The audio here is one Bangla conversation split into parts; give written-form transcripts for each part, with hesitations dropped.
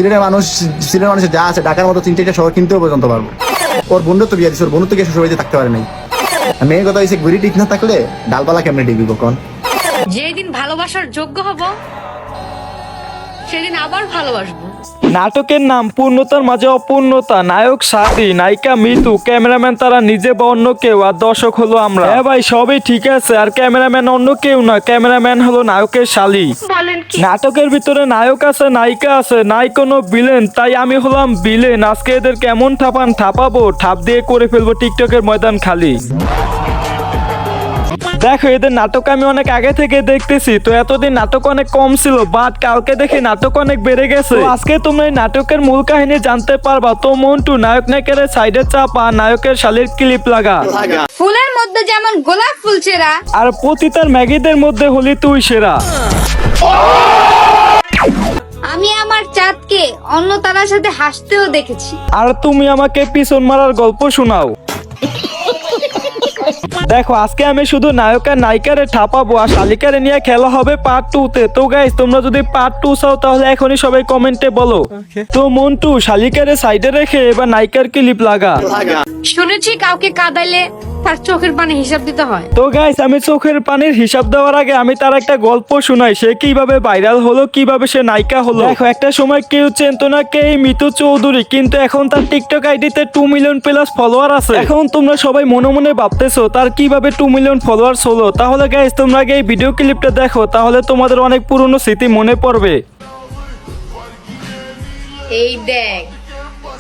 সিলেটের মানুষের যা আছে ঢাকার মতো 3-4টা শহর কিনতেও পর্যন্ত পারবো। ওর বন্ধু তো বিয়ে দিচ্ছে, ওর বন্ধু তো গিয়ে শ্বশুরবাড়িতে থাকতে পারে নাই। মেয়ের কথা হয়েছে গুড়ি ঠিক না থাকলে ডালপালা কেমনে ডিবি কখন? যেদিন ভালোবাসার যোগ্য হব সেদিন আবার ভালোবাসবো। নাটকের নাম পূর্ণতার মাঝে অপূর্ণতা। নায়ক সাদি, নায়িকা মিতু, ক্যামেরাম্যান তারা নিজে বা অন্য কেউ, আর দর্শক হলো আমরা। হ্যাঁ ভাই, সবই ঠিক আছে। আর ক্যামেরাম্যান অন্য কেউ না, ক্যামেরাম্যান হলো নায়কের শালী। নাটকের ভিতরে নায়ক আছে, নায়িকা আছে, নাই কোনো ভিলেন, তাই আমি হলাম ভিলেন। আজকে এদের কেমন ঠাপাবো, ঠাপ দিয়ে করে ফেলবো টিকটকের ময়দান খালি। দেখো, এদের নাটক আমি অনেক আগে থেকে দেখতেছি, তো এতদিন নাটক অনেক কম ছিল, বাট কালকে দেখে নাটক অনেক বেড়ে গেছে। আজকে তোমরা এই নাটকের মূল কাহিনী জানতে পারবা। তো মন্টু, নায়ক নায়িকার সাইডে চাপা, নায়কের শালীর ক্লিপ লাগা। ফুলের মধ্যে যেমন গোলাপ ফুল সেরা, আর পতিতার ম্যাগিদের মধ্যে হলি তুই সেরা। আমি আমার চাঁদকে অন্য তারার সাথে হাসতেও দেখেছি। আর তুমি আমাকে পিছন মারার গল্প শোনাও। দেখো, আজকে আমি শুধু নায়ক আর নায়িকারে ঠাপাবো, আর শালিকারে নিয়ে খেলা হবে পার্ট 2-তে। তো গাইস, তোমরা যদি পার্ট 2 চাও তাহলে এখনই সবাই কমেন্টে বলো। তো মন্টু, শালিকারে সাইডে রেখে এবার নায়িকার ক্লিপ লাগা। শুনেছি কাউকে কাঁদাইলে তার চোখের পানি হিসাব দিতে হয়। তো গাইস, আমি চোখের পানির হিসাব দেওয়ার আগে আমি তার একটা গল্প শোনাই। সে কিভাবে ভাইরাল হলো, কিভাবে সে নায়িকা হলো। দেখো, একটা সময় কেউ চেনতো না কে এই মিতু চৌধুরী, কিন্তু এখন তার টিকটক আইডিতে 2 মিলিয়ন প্লাস ফলোয়ার আছে। এখন তোমরা সবাই মনে মনে ভাবতেছো তার কিভাবে 2 মিলিয়ন ফলোয়ার হলো। তাহলে গাইস, তোমরা আগে এই ভিডিও ক্লিপটা দেখো, তাহলে তোমাদের অনেক পুরনো স্মৃতি মনে পড়বে। এই দেখ,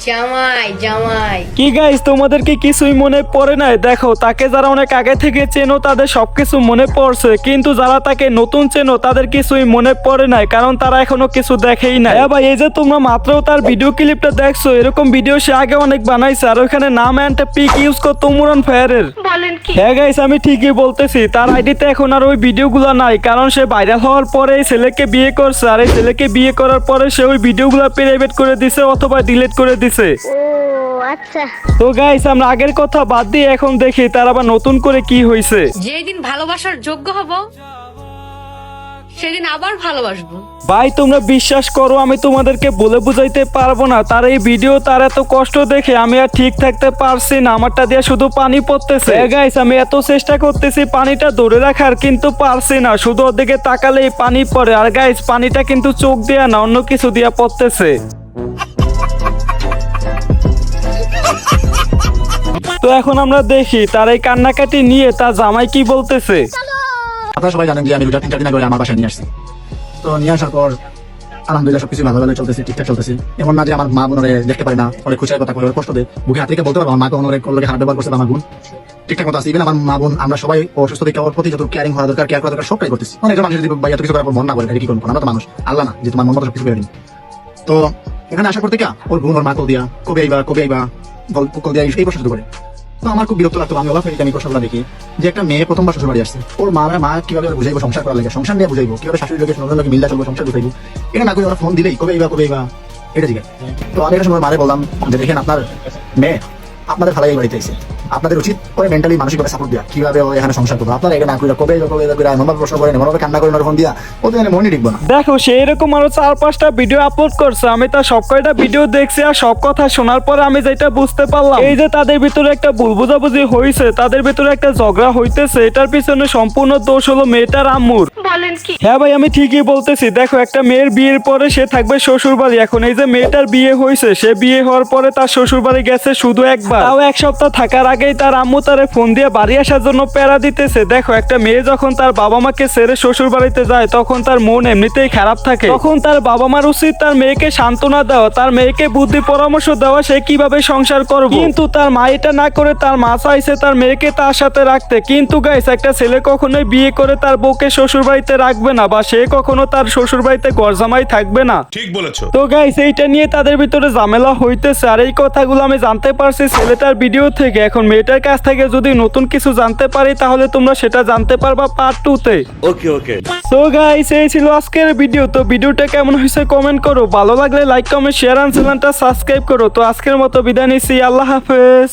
জামাই জামাই। কি গাইস, তোমাদের কি কিছুই মনে পড়ে নাই? দেখো, তাকে যারা অনেক আগে থেকে চেনো তাদের সবকিছু মনে পড়ছে, কিন্তু যারা তাকে নতুন চেনো তাদের কিছুই মনে পড়ে নাই, কারণ তারা এখনো কিছু দেখেই নাই। হ্যাঁ ভাই, এই যে তোমরা মাত্র তার ভিডিও ক্লিপটা দেখছো, এরকম ভিডিও সে আগে অনেক বানাইছে, আর ওখানে নাম এন্ড পিক ইউজ করতো মুরন ফায়ারের। হ্যাঁ গাইস, আমি ঠিকই বলতেছি, তার আইডিতে এখন আর ওই ভিডিওগুলো নাই, কারণ সে ভাইরাল হওয়ার পরে এই ছেলেকে বিয়ে করছে, আর এই ছেলেকে বিয়ে করার পরে সে ওই ভিডিওগুলো প্রাইভেট করে দিছে অথবা ডিলিট করে দিছে। তো গাইস, আমরা আগের কথা বাদ দিয়ে এখন দেখি তার আবার নতুন করে কি হয়েছে। যেদিন ভালোবাসার যোগ্য হব সেদিন আবার ভালোবাসবো। ভাই, তোমরা বিশ্বাস করো, আমি তোমাদেরকে বলে বুঝাইতে পারবো না। তার এই ভিডিও, তার এত কষ্ট দেখে আমি আর ঠিক থাকতে পারছি না, আমারটা দিয়ে শুধু পানি পড়তেছে। গাইস, আমি এত চেষ্টা করতেছি পানিটা ধরে রাখার, কিন্তু পারছি না, শুধু ওর দিকে তাকালেই পানি পড়ে। আর গাইস, পানিটা কিন্তু চোখ দিয়া না, অন্য কিছু দিয়া পড়তেছে। তো এখন আমরা দেখি তার এই কান্নাকাটি নিয়ে তার জামাই কি বলতেছে। আপনারা সবাই জানেন যে আমি 2-3 দিন আগে আমার বাসায় নিয়ে আসছি। তো নিয়ে আসার পর আলহামদুলিল্লাহ সবকিছু ভালো চলতেছে, ঠিকঠাক চলতেছে। এমন না যে আমার মা বোন দেখতে পারে না, অনেক খুশির কথা করে, কষ্ট দেয়, বুকে হাত থেকে বলতে পারবো আমার মাকে অনেক খারাপ ব্যবহার করছে, আমার বোন ঠিকঠাক মতো আছে। ইভেন আমার মা বোন, আমরা সবাই অসুস্থ থেকে ওর প্রতি যত কেয়ারিং হওয়া দরকার, কেয়ার করা দরকার, সবটাই করতেছি। অনেক মানুষ যদি ভাই এত কিছু করার পর মন না করে, কি করবো? আমরা তো মানুষ, আল্লাহ না যে তোমার মন মতো সবকিছু করে দিন। তো এখানে আসার পর থেকে ওর বোন ওর মা কল দিয়া কবে আইবা গল্প কল দিয়া এই প্রশ্ন শুরু করে। তো আমার খুব বিরক্ত লাগতো, আমি অবাক হয়ে আমি প্রশ্নগুলো দেখি যে একটা মেয়ে প্রথমবার শ্বশুর বাড়ি আসছে, ওর মা কিভাবে বুঝাইবো সংসার করার লাগে, সংসার নিয়ে বুঝাইবো, কিভাবে শাশুড়ি লোকের লোকে মিল্লা চলবো, সংসার বুঝাইবো। এটা না করে ওরা ফোন দিলেই কবে আইবা এটা জিজ্ঞাসা। তো আমি একটা সময় মারে বললাম যে দেখেন, আপনার মেয়ে আপনাদের ভালো বাড়িতে এসে আপনাদের উচিত করে মেন্টালি মানসিকভাবে সাপোর্ট দেওয়া, কিভাবে এখানে সংসার করবো। আপনারা এটা না করে কবে এমনভাবে প্রশ্ন করেন, এমনভাবে কান্না করেন, ফোন দিয়া ওদের মনে টিকবো না। দেখো, সে এরকম আরো 4-5টা ভিডিও আপলোড করছে, আমি তার সব কয়টা ভিডিও দেখছি, আর সব কথা শোনার পরে আমি যেটা বুঝতে পারলাম, এই যে তাদের ভিতরে একটা ভুল বোঝাবুঝি হয়েছে, তাদের ভিতরে একটা ঝগড়া হইতেছে, এটার পিছনে সম্পূর্ণ দোষ হলো মেয়েটার আম্মুর। হ্যাঁ ভাই, আমি ঠিকই বলতেছি। দেখো, একটা মেয়ের বিয়ের পরে সে থাকবে শ্বশুর বাড়ি। এখন এই যে মেয়েটার বিয়ে হয়েছে, সে বিয়ে হওয়ার পরে তার শ্বশুর বাড়ি গেছে শুধু একবার, তাও 1 সপ্তাহ থাকার আগেই তার আম্মু তারে ফোন দিয়ে বাড়ি আসার জন্য প্যারা দিতেছে। দেখো, একটা মেয়ে যখন তার বাবা মাকে ছেড়ে শ্বশুর বাড়িতে যায়, তখন তার মন এমনিতেই খারাপ থাকে। তখন তার বাবা মার উচিত তার মেয়েকে সান্ত্বনা দেওয়া, তার মেয়েকে বুদ্ধি পরামর্শ দেওয়া সে কিভাবে সংসার করবে। কিন্তু তার মা এটা না করে তার মা চাইছে তার মেয়েকে তার সাথে রাখতে। কিন্তু গাইস, একটা ছেলে কখনোই বিয়ে করে তার বউকে শ্বশুর বাড়িতে রাখবে না, বা সে কখনো তার শ্বশুর বাড়িতে গরজামাই থাকবে না। ঠিক বলেছো। তো গাইস, এইটা নিয়ে তাদের ভিতরে ঝামেলা হইতেছে, আর এই কথাগুলো আমি জানতে পারছি ছেলেটার ভিডিও থেকে। এখন মেয়েটার কাছ থেকে যদি নতুন কিছু জানতে পারি, তাহলে তোমরা সেটা জানতে পারবা পার্ট 2-তে। ওকে। সো গাইস, এই ছিল আজকের ভিডিও। তো ভিডিওটা কেমন হয়েছে কমেন্ট করো, ভালো লাগলে লাইক কমেন্ট শেয়ার আর চ্যানেলটা সাবস্ক্রাইব করো। তো আজকের মতো বিদায় নিচ্ছি, আল্লাহ হাফেজ।